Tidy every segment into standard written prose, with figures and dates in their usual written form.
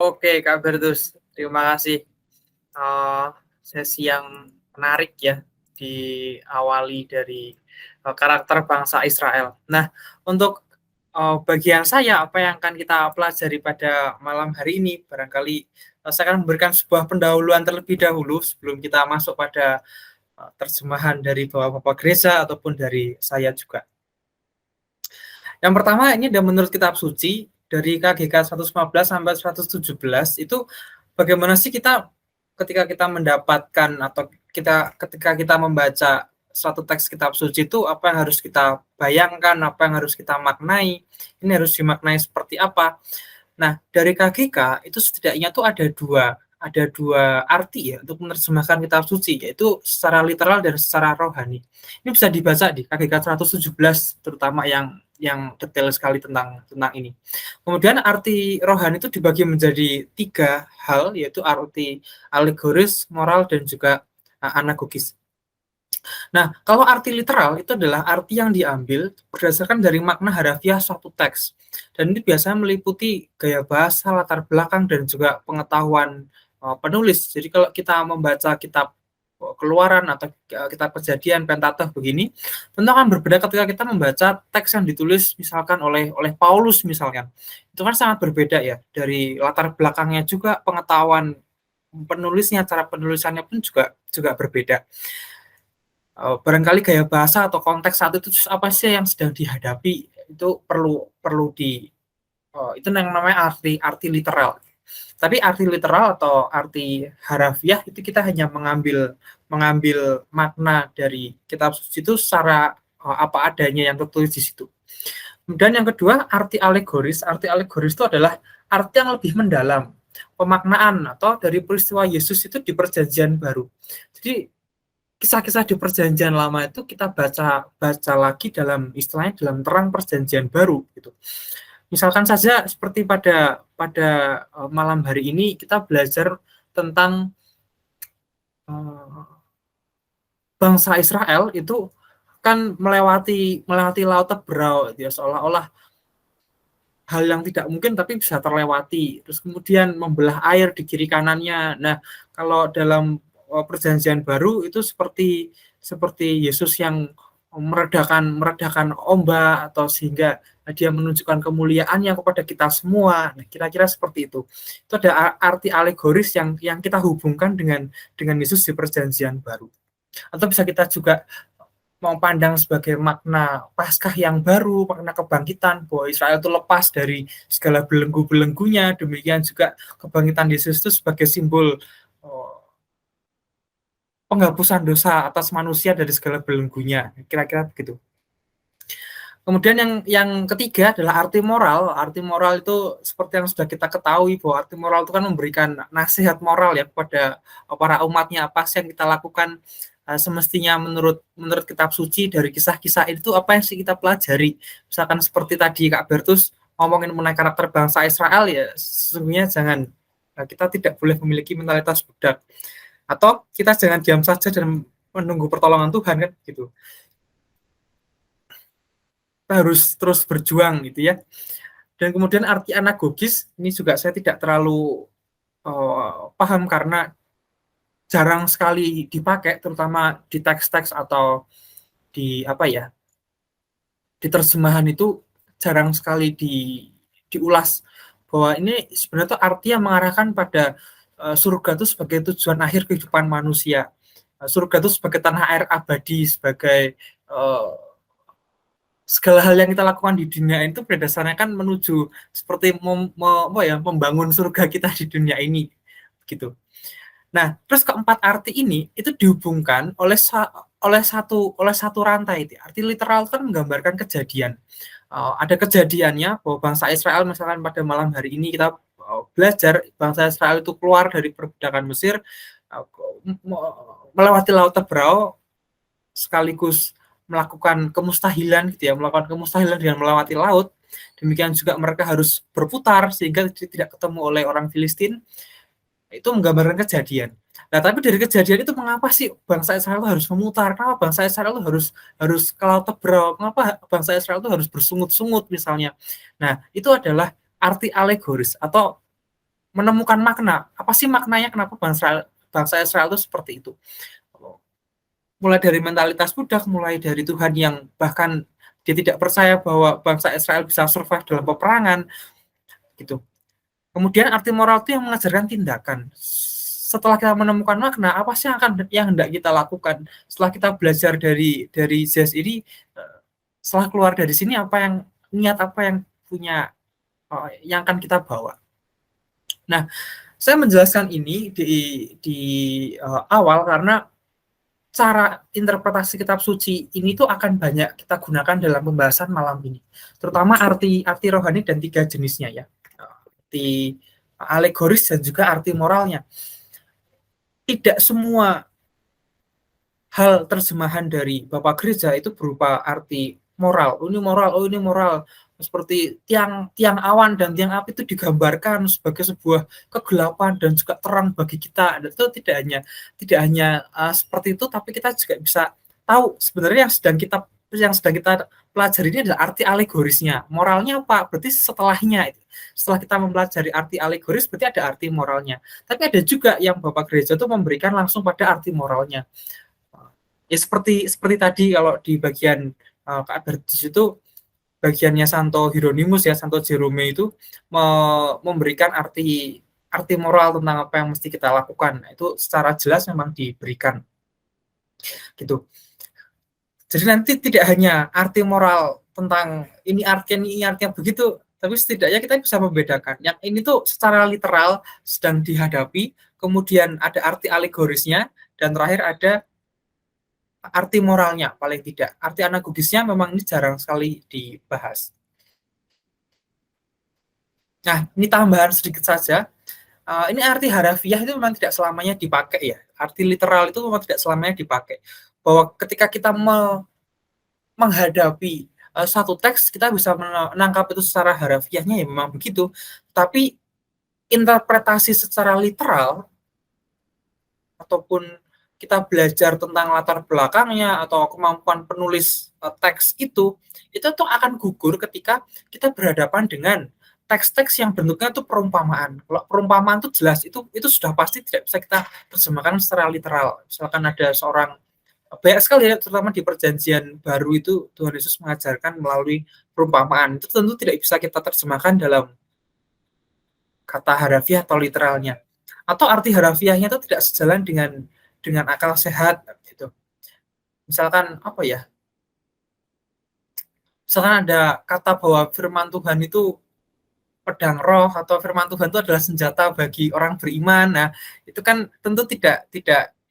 Oke, Kak Bertus, terima kasih, eee, sesi yang menarik ya, diawali dari, karakter bangsa Israel. Nah, untuk, bagian saya, apa yang akan kita pelajari pada malam hari ini, barangkali, saya akan memberikan sebuah pendahuluan terlebih dahulu sebelum kita masuk pada, terjemahan dari Bapak-bapak gereja ataupun dari saya juga. Yang pertama ini ada menurut kitab suci dari KGK 115 sampai 117 itu bagaimana sih kita ketika kita mendapatkan atau ketika kita membaca suatu teks kitab suci itu apa yang harus kita bayangkan, apa yang harus kita maknai, ini harus dimaknai seperti apa. Nah, dari KGK itu setidaknya tuh ada dua arti ya untuk menerjemahkan kitab suci, yaitu secara literal dan secara rohani. Ini bisa dibaca di KGK 117 terutama yang detail sekali tentang ini. Kemudian arti rohani itu dibagi menjadi 3 hal, yaitu arti alegoris, moral, dan juga anagogis. Nah, kalau arti literal itu adalah arti yang diambil berdasarkan dari makna harafiah suatu teks. Dan ini biasanya meliputi gaya bahasa, latar belakang, dan juga pengetahuan penulis. Jadi kalau kita membaca kitab Keluaran atau kitab Kejadian, Pentatakh begini, tentu akan berbeda ketika kita membaca teks yang ditulis misalkan oleh Paulus misalkan. Itu kan sangat berbeda ya, dari latar belakangnya juga, pengetahuan penulisnya, cara penulisannya pun juga berbeda. Barangkali gaya bahasa atau konteks saat itu apa sih yang sedang dihadapi itu perlu itu yang namanya arti literal. Tapi arti literal atau arti harafiah itu kita hanya mengambil makna dari kitab suci itu secara apa adanya yang tertulis di situ. Kemudian yang kedua, arti alegoris. Arti alegoris itu adalah arti yang lebih mendalam, pemaknaan atau dari peristiwa Yesus itu di Perjanjian Baru. Jadi kisah-kisah di Perjanjian Lama itu kita baca lagi dalam istilahnya dalam terang Perjanjian Baru gitu. Misalkan saja seperti pada malam hari ini kita belajar tentang bangsa Israel itu kan melewati Laut Tebrau ya, seolah-olah hal yang tidak mungkin tapi bisa terlewati. Terus kemudian membelah air di kiri kanannya. Nah, kalau dalam Perjanjian Baru itu seperti Yesus yang meredakan ombak atau sehingga dia menunjukkan kemuliaannya kepada kita semua. Nah, kira-kira seperti itu. Itu ada arti alegoris yang kita hubungkan dengan Yesus di Perjanjian Baru. Atau bisa kita juga memandang sebagai makna Paskah yang baru, makna kebangkitan, bahwa Israel itu lepas dari segala belenggu-belenggunya, demikian juga kebangkitan Yesus itu sebagai simbol penghapusan dosa atas manusia dari segala belenggunya, kira-kira begitu. Kemudian yang ketiga adalah arti moral. Arti moral itu seperti yang sudah kita ketahui bahwa arti moral itu kan memberikan nasihat moral ya kepada para umatnya, apa sih yang kita lakukan semestinya menurut kitab suci dari kisah-kisah itu apa yang sih kita pelajari. Misalkan seperti tadi Kak Bertus ngomongin mengenai karakter bangsa Israel ya, sesungguhnya kita tidak boleh memiliki mentalitas budak. Atau kita jangan diam saja dan menunggu pertolongan Tuhan kan gitu. Kita harus terus berjuang gitu ya. Dan kemudian arti anagogis ini juga saya tidak terlalu paham karena jarang sekali dipakai, terutama di teks-teks atau di di terjemahan itu jarang sekali diulas bahwa ini sebenarnya tuh artinya mengarahkan pada surga itu sebagai tujuan akhir kehidupan manusia. Surga itu sebagai tanah air abadi, sebagai segala hal yang kita lakukan di dunia itu berdasarnya kan menuju seperti membangun surga kita di dunia ini gitu. Nah, terus keempat arti ini itu dihubungkan oleh satu rantai. Arti literal kan menggambarkan kejadian. Ada kejadiannya bahwa bangsa Israel misalkan pada malam hari ini kita belajar bangsa Israel itu keluar dari perbudakan Mesir, melewati Laut Tebrau, sekaligus melakukan kemustahilan gitu ya, melakukan kemustahilan dengan melewati laut. Demikian juga mereka harus berputar sehingga tidak ketemu oleh orang Filistin. Itu menggambarkan kejadian. Nah, tapi dari kejadian itu mengapa sih bangsa Israel itu harus memutar? Kenapa bangsa Israel itu harus ke Laut Tebrau? Kenapa bangsa Israel itu harus bersungut-sungut misalnya? Nah, itu adalah arti alegoris atau menemukan makna, apa sih maknanya kenapa bangsa Israel itu seperti itu. Mulai dari mentalitas budak, mulai dari Tuhan yang bahkan dia tidak percaya bahwa bangsa Israel bisa survive dalam peperangan, gitu. Kemudian arti moral itu yang mengajarkan tindakan. Setelah kita menemukan makna, apa sih yang hendak kita lakukan? Setelah kita belajar dari Zez ini, setelah keluar dari sini apa yang niat apa yang punya yang akan kita bawa. Nah, saya menjelaskan ini di awal karena cara interpretasi kitab suci ini tuh akan banyak kita gunakan dalam pembahasan malam ini, terutama arti rohani dan 3 jenisnya ya, arti alegoris dan juga arti moralnya. Tidak semua hal terjemahan dari Bapak Gereja itu berupa arti moral. Oh, ini moral, oh ini moral. Seperti tiang awan dan tiang api itu digambarkan sebagai sebuah kegelapan dan juga terang bagi kita. Dan itu tidak hanya seperti itu, tapi kita juga bisa tahu sebenarnya yang sedang kita pelajari ini adalah arti alegorisnya. Moralnya apa? Berarti setelahnya, setelah kita mempelajari arti alegoris, berarti ada arti moralnya. Tapi ada juga yang Bapak Gereja itu memberikan langsung pada arti moralnya. Ya seperti tadi kalau di bagian Kak Albertus itu bagiannya Santo Hieronymus ya, Santo Jerome itu memberikan arti moral tentang apa yang mesti kita lakukan. Nah, itu secara jelas memang diberikan gitu. Jadi nanti tidak hanya arti moral tentang ini artinya begitu, tapi setidaknya kita bisa membedakan. Yang ini tuh secara literal sedang dihadapi, kemudian ada arti alegorisnya, dan terakhir ada arti moralnya paling tidak. Arti anagogisnya memang ini jarang sekali dibahas. Nah, ini tambahan sedikit saja. Ini arti harafiah itu memang tidak selamanya dipakai ya. Arti literal itu memang tidak selamanya dipakai. Bahwa ketika kita menghadapi satu teks, kita bisa menangkap itu secara harafiahnya ya memang begitu. Tapi interpretasi secara literal ataupun kita belajar tentang latar belakangnya atau kemampuan penulis teks itu tuh akan gugur ketika kita berhadapan dengan teks-teks yang bentuknya itu perumpamaan. Kalau perumpamaan itu jelas itu sudah pasti tidak bisa kita terjemahkan secara literal. Misalkan ada seorang, banyak sekali ya, terutama di perjanjian baru itu Tuhan Yesus mengajarkan melalui perumpamaan. Itu tentu tidak bisa kita terjemahkan dalam kata harafiah atau literalnya. Atau arti harafiahnya itu tidak sejalan dengan akal sehat gitu. Misalkan apa ya? Misalkan ada kata bahwa firman Tuhan itu pedang roh atau firman Tuhan itu adalah senjata bagi orang beriman. Nah, itu kan tentu tidak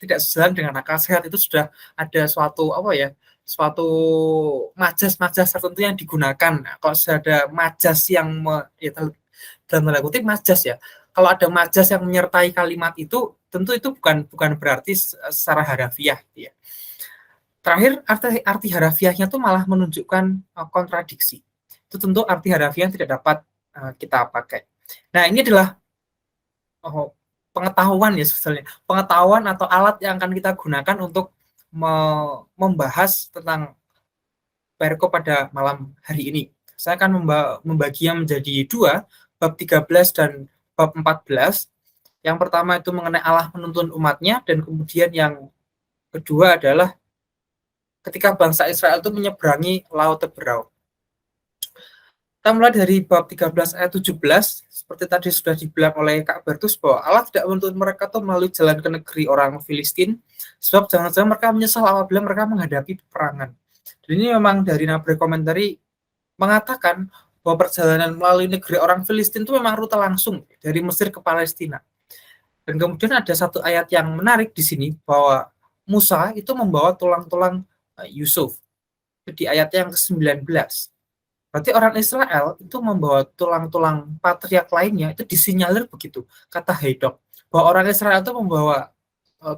sejalan dengan akal sehat. Itu sudah ada suatu apa ya? Suatu majas-majas tertentu yang digunakan. Nah, kalau sudah ada majas yang ya, dalam tanda kutip majas ya. Kalau ada majas yang menyertai kalimat itu, tentu itu bukan berarti secara harafiah ya. Terakhir, arti harafiahnya itu malah menunjukkan kontradiksi. Itu tentu arti harafiah yang tidak dapat kita pakai. Nah, ini adalah pengetahuan ya sebetulnya. Pengetahuan atau alat yang akan kita gunakan untuk membahas tentang perikop pada malam hari ini. Saya akan membaginya menjadi 2, bab 13 dan bab 14. Yang pertama itu mengenai Allah menuntun umatnya, dan kemudian yang kedua adalah ketika bangsa Israel itu menyeberangi Laut Teberau. Kita mulai dari bab 13 ayat 17, seperti tadi sudah dibilang oleh Kak Bertus bahwa Allah tidak menuntun mereka tuh melalui jalan ke negeri orang Filistin, sebab jangan-jangan mereka menyesal apabila mereka menghadapi peperangan. Dan ini memang dari Nabre Komentari mengatakan bahwa perjalanan melalui negeri orang Filistin itu memang rute langsung dari Mesir ke Palestina. Dan kemudian ada satu ayat yang menarik di sini bahwa Musa itu membawa tulang-tulang Yusuf di ayat yang ke-19. Berarti orang Israel itu membawa tulang-tulang patriark lainnya, itu disinyalir begitu, kata Haidok, bahwa orang Israel itu membawa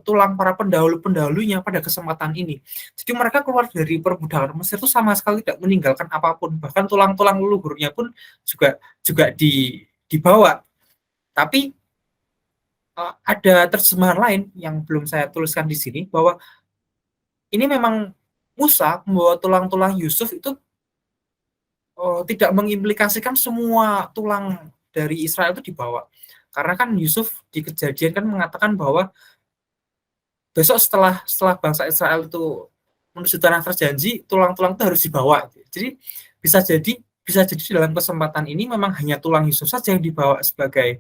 tulang para pendahulu-pendahulunya pada kesempatan ini. Jadi mereka keluar dari perbudakan Mesir itu sama sekali tidak meninggalkan apapun, bahkan tulang-tulang leluhurnya pun juga dibawa. Tapi ada terjemahan lain yang belum saya tuliskan di sini, bahwa ini memang Musa membawa tulang-tulang Yusuf itu tidak mengimplikasikan semua tulang dari Israel itu dibawa. Karena kan Yusuf di Kejadian kan mengatakan bahwa besok setelah bangsa Israel itu menuju tanah terjanji, tulang-tulang itu harus dibawa. Jadi bisa jadi bisa jadi dalam kesempatan ini memang hanya tulang Yusuf saja yang dibawa sebagai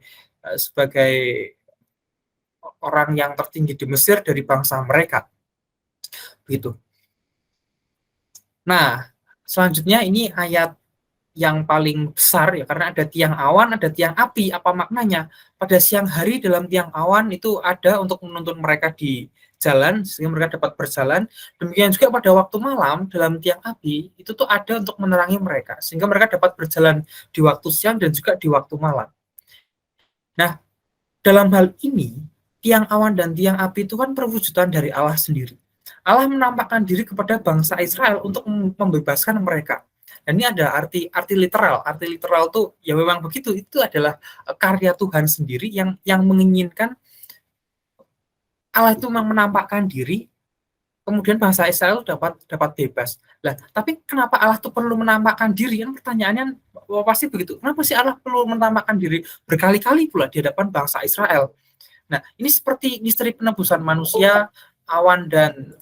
orang yang tertinggi di Mesir dari bangsa mereka. Gitu. Nah, selanjutnya ini ayat yang paling besar ya, karena ada tiang awan, ada tiang api. Apa maknanya? Pada siang hari dalam tiang awan itu ada untuk menuntun mereka di jalan sehingga mereka dapat berjalan. Demikian juga pada waktu malam dalam tiang api itu tuh ada untuk menerangi mereka sehingga mereka dapat berjalan di waktu siang dan juga di waktu malam. Nah, dalam hal ini tiang awan dan tiang api itu kan perwujudan dari Allah sendiri. Allah menampakkan diri kepada bangsa Israel untuk membebaskan mereka. Dan ini ada arti literal. Arti literal tuh ya memang begitu. Itu adalah karya Tuhan sendiri yang menginginkan Allah itu memang menampakkan diri, kemudian bangsa Israel dapat bebas. Lah, tapi kenapa Allah tuh perlu menampakkan diri? Kan pertanyaannya pasti begitu. Kenapa sih Allah perlu menampakkan diri berkali-kali pula di hadapan bangsa Israel? Nah, ini seperti misteri penebusan manusia, awan dan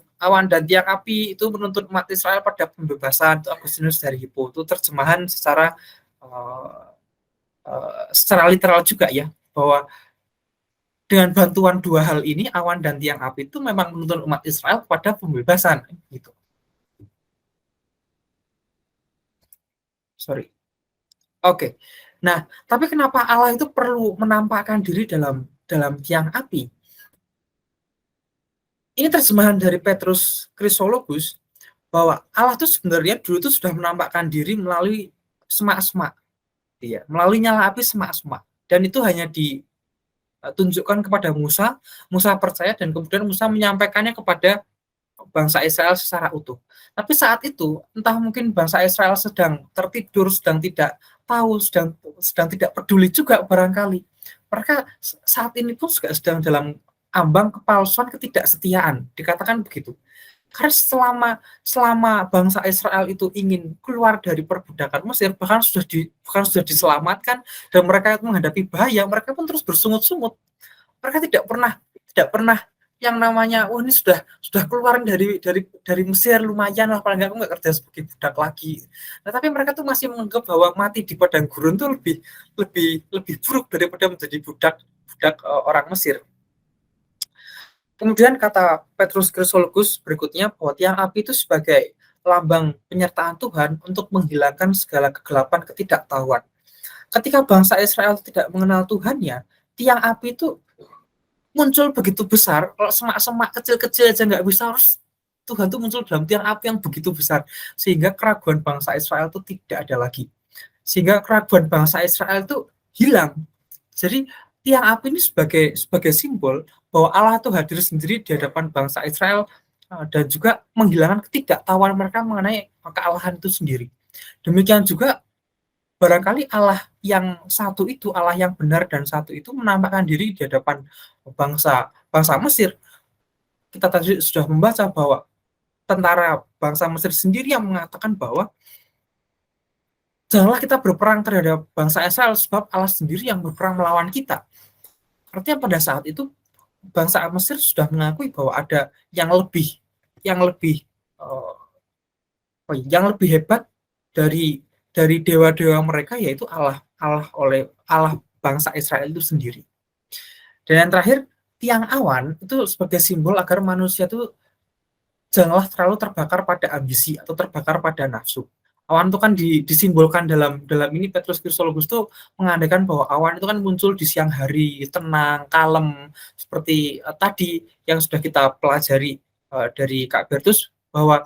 tiang api itu menuntut umat Israel pada pembebasan. Itu Agustinus dari Hippo. Itu terjemahan uh, secara literal juga ya, bahwa dengan bantuan dua hal ini, awan dan tiang api itu memang menuntun umat Israel pada pembebasan. Gitu. Sorry. Oke. Okay. Nah, tapi kenapa Allah itu perlu menampakkan diri dalam tiang api? Ini terjemahan dari Petrus Chrysologus bahwa Allah itu sebenarnya dulu itu sudah menampakkan diri melalui semak-semak, ya, melalui nyala api semak-semak, dan itu hanya ditunjukkan kepada Musa. Musa percaya dan kemudian Musa menyampaikannya kepada bangsa Israel secara utuh. Tapi saat itu entah mungkin bangsa Israel sedang tertidur, sedang tidak tahu, sedang tidak peduli juga barangkali. Mereka saat ini pun juga sedang dalam ambang kepalsuan, ketidaksetiaan, dikatakan begitu. Karena selama bangsa Israel itu ingin keluar dari perbudakan Mesir, bahkan sudah diselamatkan dan mereka itu menghadapi bahaya, mereka pun terus bersungut-sungut. Mereka tidak pernah yang namanya, oh ini sudah keluar dari Mesir, lumayan lah, paling nggak aku nggak kerja sebagai budak lagi. Nah, tapi mereka tuh masih menganggap bahwa mati di padang gurun tuh lebih lebih lebih buruk daripada menjadi budak budak orang Mesir. Kemudian kata Petrus Chrysologus berikutnya bahwa tiang api itu sebagai lambang penyertaan Tuhan untuk menghilangkan segala kegelapan ketidaktahuan. Ketika bangsa Israel tidak mengenal Tuhannya, tiang api itu muncul begitu besar. Kalau semak-semak kecil-kecil aja nggak bisa, harus Tuhan tuh muncul dalam tiang api yang begitu besar, sehingga keraguan bangsa Israel itu tidak ada lagi. Sehingga keraguan bangsa Israel itu hilang. Jadi tiang api ini sebagai simbol bahwa Allah itu hadir sendiri di hadapan bangsa Israel, dan juga menghilangkan ketidaktahuan mereka mengenai kealahan itu sendiri. Demikian juga barangkali Allah yang satu itu, Allah yang benar dan satu itu menampakkan diri di hadapan bangsa bangsa Mesir. Kita tadi sudah membaca bahwa tentara bangsa Mesir sendiri yang mengatakan bahwa janganlah kita berperang terhadap bangsa Israel sebab Allah sendiri yang berperang melawan kita. Artinya pada saat itu bangsa Mesir sudah mengakui bahwa ada yang lebih uh, yang lebih hebat dari dewa-dewa mereka, yaitu Allah bangsa Israel itu sendiri. Dan yang terakhir, tiang awan itu sebagai simbol agar manusia itu janganlah terlalu terbakar pada ambisi atau terbakar pada nafsu. Awan itu kan disimbolkan dalam dalam ini, Petrus Chrysologus itu mengandaikan bahwa awan itu kan muncul di siang hari, tenang, kalem, seperti tadi yang sudah kita pelajari dari Kak Bertus, bahwa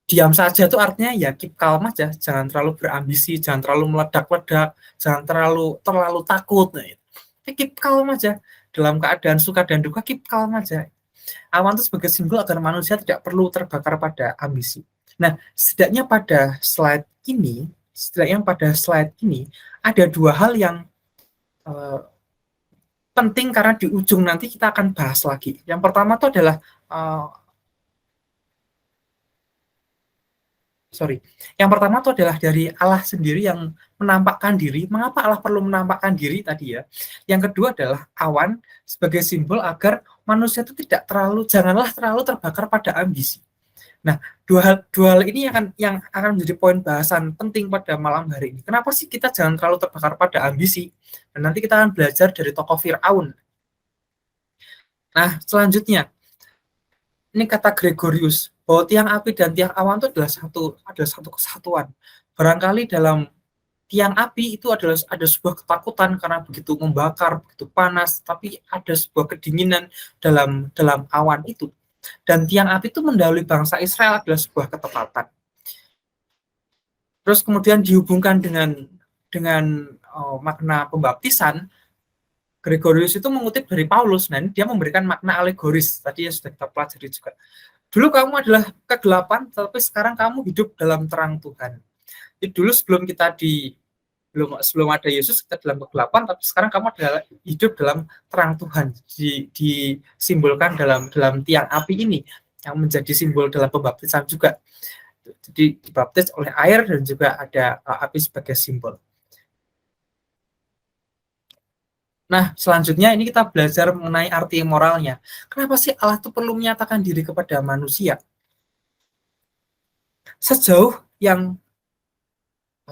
diam saja itu artinya ya keep calm aja, jangan terlalu berambisi, jangan terlalu meledak-ledak, jangan terlalu takut. Nah, keep calm aja, dalam keadaan suka dan duka keep calm aja. Awan itu sebagai simbol agar manusia tidak perlu terbakar pada ambisi. Nah, setidaknya pada slide ini ada dua hal yang uh, penting, karena di ujung nanti kita akan bahas lagi. Yang pertama itu adalah uh, sorry. Yang pertama itu adalah dari Allah sendiri yang menampakkan diri. Mengapa Allah perlu menampakkan diri tadi ya? Yang kedua adalah awan sebagai simbol agar manusia itu janganlah terlalu terbakar pada ambisi. Nah, dua hal ini yang akan menjadi poin bahasan penting pada malam hari ini. Kenapa sih kita jangan terlalu terbakar pada ambisi? Dan nanti kita akan belajar dari tokoh Firaun. Nah, selanjutnya ini kata Gregorius bahwa tiang api dan tiang awan itu adalah satu kesatuan. Barangkali dalam tiang api itu ada sebuah ketakutan karena begitu membakar, begitu panas, tapi ada sebuah kedinginan dalam awan itu. Dan tiang api itu mendahului bangsa Israel adalah sebuah ketepatan. Terus kemudian dihubungkan dengan makna pembaptisan, Gregorius itu mengutip dari Paulus. Nah, ini dia memberikan makna alegoris. Tadi yang sudah kita pelajari juga. Dulu kamu adalah kegelapan, tapi sekarang kamu hidup dalam terang Tuhan. Jadi dulu sebelum ada Yesus kita dalam kegelapan, tapi sekarang kamu adalah hidup dalam terang Tuhan. Disimbolkan dalam tiang api ini yang menjadi simbol dalam pembaptisan juga. Jadi dibaptis oleh air dan juga ada api sebagai simbol. Nah, selanjutnya ini kita belajar mengenai arti moralnya. Kenapa sih Allah itu perlu menyatakan diri kepada manusia? Sejauh yang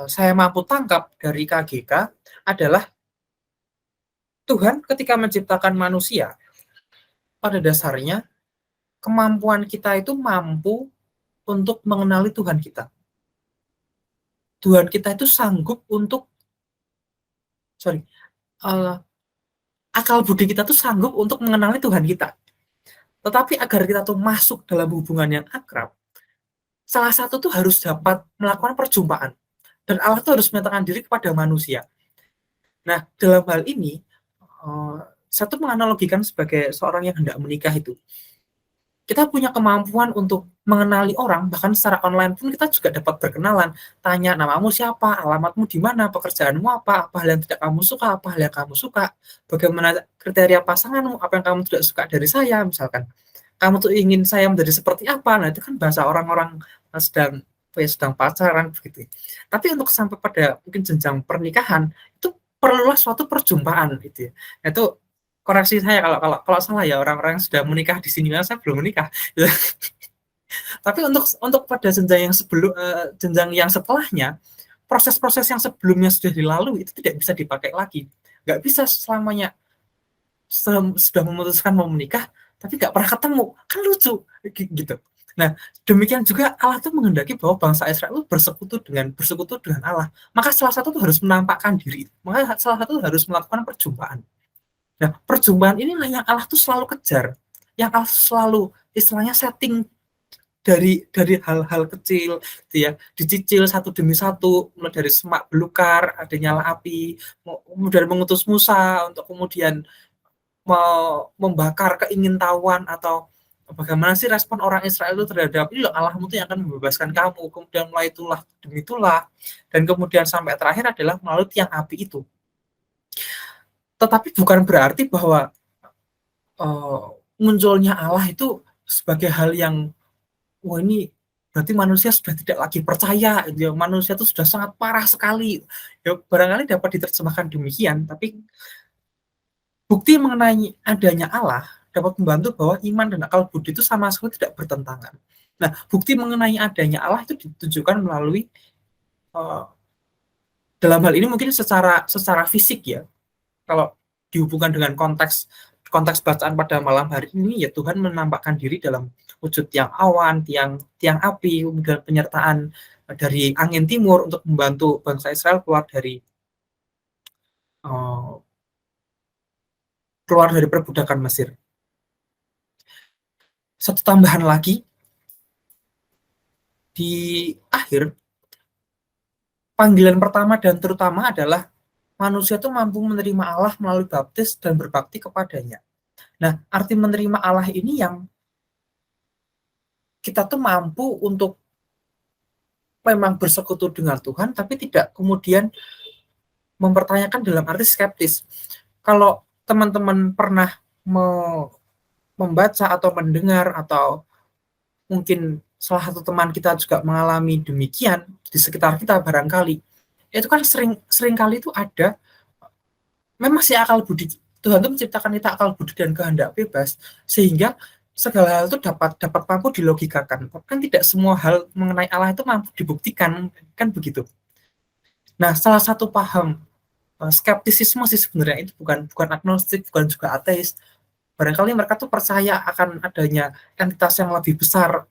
saya mampu tangkap dari KGK adalah Tuhan ketika menciptakan manusia, pada dasarnya kemampuan kita itu mampu untuk mengenali Tuhan kita. Tuhan kita itu sanggup untuk, akal budi kita tuh sanggup untuk mengenali Tuhan kita. Tetapi agar kita tuh masuk dalam hubungan yang akrab, salah satu tuh harus dapat melakukan perjumpaan. Dan Allah tuh harus menyatakan diri kepada manusia. Nah, dalam hal ini, saya tuh menganalogikan sebagai seorang yang hendak menikah itu. Kita punya kemampuan untuk mengenali orang, bahkan secara online pun kita juga dapat berkenalan. Tanya namamu siapa, alamatmu di mana, pekerjaanmu apa hal yang tidak kamu suka, apa hal yang kamu suka, bagaimana kriteria pasanganmu, apa yang kamu tidak suka dari saya, misalkan. Kamu tuh ingin saya menjadi seperti apa, nah itu kan bahasa orang-orang sedang pacaran begitu. Tapi untuk sampai pada mungkin jenjang pernikahan, itu perlulah suatu perjumpaan gitu ya. Itu koreksi saya kalau salah ya, orang-orang yang sudah menikah di sini, saya belum menikah. Tapi untuk pada jenjang yang setelahnya, proses-proses yang sebelumnya sudah dilalui itu tidak bisa dipakai lagi. Nggak bisa selamanya sudah memutuskan mau menikah, tapi nggak pernah ketemu, kan lucu gitu. Nah, demikian juga Allah tuh menghendaki bahwa bangsa Israel bersekutu dengan Allah. Maka salah satu tuh harus menampakkan diri. Maka salah satu harus melakukan perjumpaan. Nah, perjumpaan inilah yang Allah tuh selalu kejar, yang Allah selalu istilahnya setting dari hal-hal kecil, gitu ya, dicicil satu demi satu, mulai dari semak belukar, ada nyala api, kemudian mengutus Musa untuk kemudian membakar keingintahuan atau bagaimana sih respon orang Israel itu terhadap ini loh, Allahmu itu yang akan membebaskan kamu, kemudian mulai itulah demi itulah, dan kemudian sampai terakhir adalah melalui tiang api itu. Tetapi bukan berarti bahwa munculnya Allah itu sebagai hal yang wah ini berarti manusia sudah tidak lagi percaya, ya, manusia itu sudah sangat parah sekali. Ya, barangkali dapat diterjemahkan demikian, tapi bukti mengenai adanya Allah dapat membantu bahwa iman dan akal budi itu sama sekali tidak bertentangan. Nah, bukti mengenai adanya Allah itu ditunjukkan melalui dalam hal ini mungkin secara fisik ya. Kalau dihubungkan dengan konteks bacaan pada malam hari ini, ya Tuhan menampakkan diri dalam wujud tiang awan, tiang api, kemudian penyertaan dari angin timur untuk membantu bangsa Israel keluar dari perbudakan Mesir. Satu tambahan lagi, di akhir, panggilan pertama dan terutama adalah manusia itu mampu menerima Allah melalui baptis dan berbakti kepadanya. Nah, arti menerima Allah ini yang kita tuh mampu untuk memang bersekutu dengan Tuhan, tapi tidak kemudian mempertanyakan dalam arti skeptis. Kalau teman-teman pernah membaca atau mendengar atau mungkin salah satu teman kita juga mengalami demikian di sekitar kita barangkali, itu kan sering kali itu ada, memang si akal budi, Tuhan itu menciptakan kita akal budi dan kehendak bebas, sehingga segala hal itu dapat dapat mampu dilogikakan. Kan tidak semua hal mengenai Allah itu mampu dibuktikan, kan begitu. Nah, salah satu paham skeptisisme sih sebenarnya, itu bukan bukan agnostik, bukan juga ateis. Barangkali mereka tuh percaya akan adanya entitas yang lebih besar,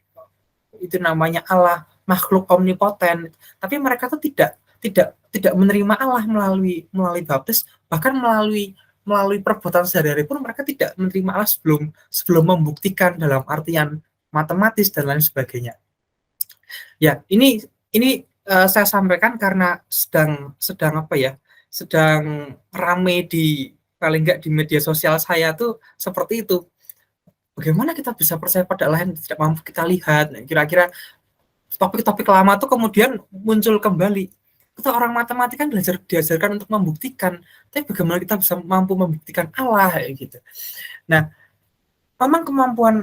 itu namanya Allah, makhluk omnipoten. Tapi mereka tuh tidak menerima Allah melalui baptis, bahkan melalui perbuatan sehari-hari pun mereka tidak menerima Allah sebelum membuktikan dalam artian matematis dan lain sebagainya. Ya, saya sampaikan karena sedang apa ya? Sedang rame di, paling enggak di media sosial saya tuh seperti itu. Bagaimana kita bisa percaya pada Allah yang tidak mampu kita lihat? Nah, kira-kira topik-topik lama tuh kemudian muncul kembali. Kita orang matematika kan diajarkan untuk membuktikan, tapi bagaimana kita bisa mampu membuktikan Allah gitu. Nah, memang kemampuan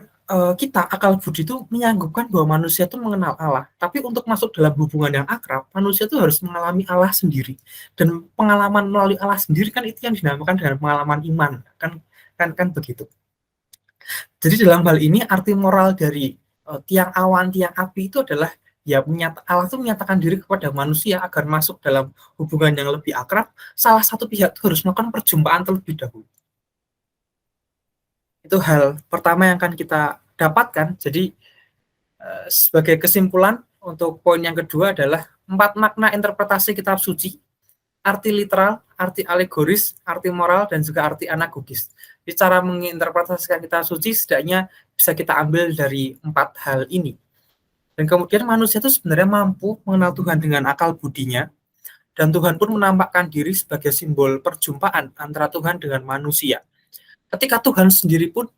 kita, akal budi itu menyanggupkan bahwa manusia itu mengenal Allah. Tapi untuk masuk dalam hubungan yang akrab, manusia itu harus mengalami Allah sendiri. Dan pengalaman melalui Allah sendiri kan itu yang dinamakan dengan pengalaman iman. Kan begitu. Jadi dalam hal ini arti moral dari tiang awan, tiang api itu adalah ya Allah itu menyatakan diri kepada manusia agar masuk dalam hubungan yang lebih akrab. Salah satu pihak itu harus melakukan perjumpaan terlebih dahulu. Itu hal pertama yang akan kita dapatkan. Jadi sebagai kesimpulan untuk poin yang kedua adalah 4 makna interpretasi kitab suci: arti literal, arti alegoris, arti moral, dan juga arti anagogis. Jadi cara menginterpretasikan kitab suci setidaknya bisa kita ambil dari 4 hal ini. Dan kemudian manusia itu sebenarnya mampu mengenal Tuhan dengan akal budinya, dan Tuhan pun menampakkan diri sebagai simbol perjumpaan antara Tuhan dengan manusia. Ketika Tuhan sendiri pun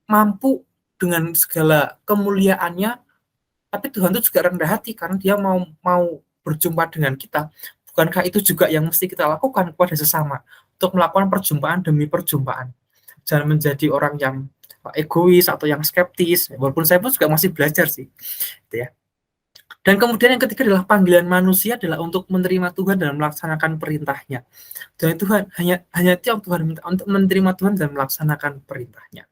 mampu dengan segala kemuliaannya, tapi Tuhan itu juga rendah hati karena dia mau berjumpa dengan kita. Bukankah itu juga yang mesti kita lakukan kepada sesama, untuk melakukan perjumpaan demi perjumpaan? Jangan menjadi orang yang egois atau yang skeptis, walaupun saya pun juga masih belajar sih, gitu ya. Dan kemudian yang ketiga adalah panggilan manusia adalah untuk menerima Tuhan dan melaksanakan perintahnya. Dan Tuhan hanya itu yang Tuhan minta, untuk menerima Tuhan dan melaksanakan perintahnya.